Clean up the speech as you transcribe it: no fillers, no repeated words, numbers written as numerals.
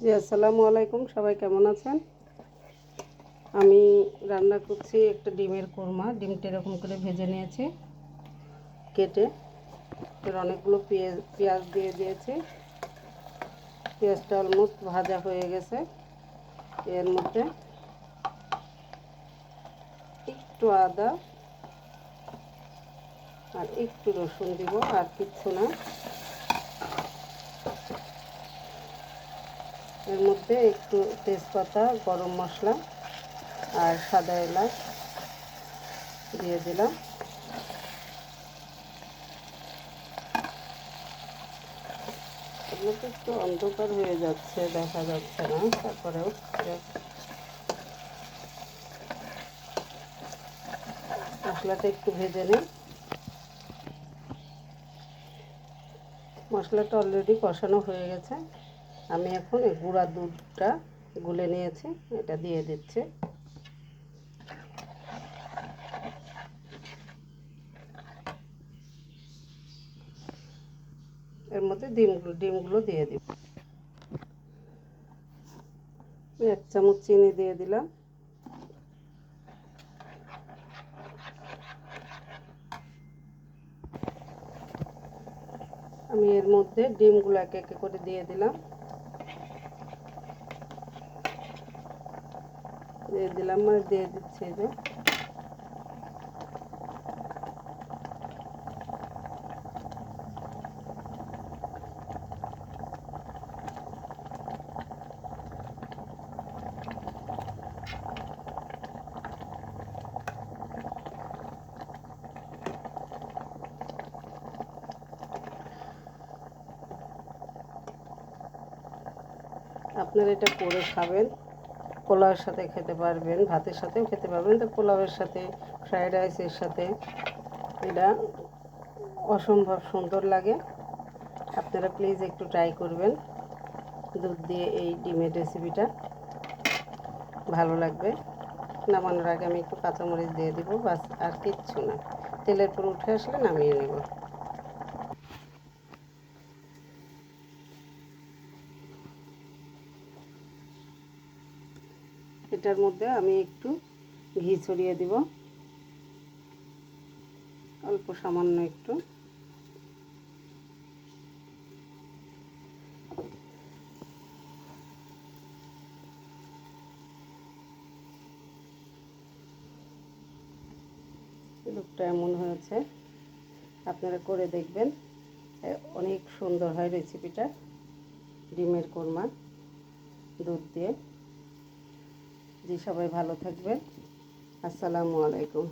জি আসসালামু আলাইকুম, সবাই কেমন আছেন? আমি রান্না করছি একটা ডিমের কোরমা। ডিমটা এরকম করে ভেজে নিয়েছি কেটে। এর অনেকগুলো পেঁয়াজ দিয়ে দিয়েছি। পেঁয়াজটা অলমোস্ট ভাজা হয়ে গেছে। এর মধ্যে একটু আদা আর একটু রসুন দিব, আর কিচ্ছু না। এর মধ্যে একটু তেজপাতা, গরম মশলা আর সাদা এলাচ দিয়ে দিলাম। এগুলো তো একটু অন্ধকার হয়ে যাচ্ছে, দেখা যাচ্ছে না, তারপরেও মশলাটা একটু ভেজে নিই। মশলাটা অলরেডি কষানো হয়ে গেছে। আমি এখন এই গুঁড়া দুধটা গুলে নিয়েছি, এটা দিয়ে দিচ্ছি। এর মধ্যে ডিমগুলো দিয়ে দিব। 1 চামচ চিনি দিয়ে দিলাম। আমি এর মধ্যে ডিমগুলো এক এক করে দিয়ে দিলাম। মানে দিয়ে দিচ্ছি এই যে। আপনারা এটা করে খাবেন, পোলাওয়ের সাথে খেতে পারবেন, ভাতের সাথেও খেতে পারবেন। তো পোলাওয়ের সাথে, ফ্রাইড রাইসের সাথে এটা অসম্ভব সুন্দর লাগে। আপনারা প্লিজ একটু ট্রাই করবেন। দুধ দিয়ে এই ডিমের রেসিপিটা ভালো লাগবে। নামানোর আগে আমি একটু কাঁচামরিচ দিয়ে দিব, বাস, আর কিচ্ছু না। তেলের পর উঠে আসলে নামিয়ে নেব। এটার মধ্যে আমি একটু ঘি ছড়িয়ে দিব, অল্প সামান্য একটু। লুকটা এমন হয়েছে, আপনারা করে দেখবেন, অনেক সুন্দর হয় রেসিপিটা। ডিমের কোরমা দুধ দিয়ে। জি, সবাই ভালো থাকবেন। আসসালামু আলাইকুম।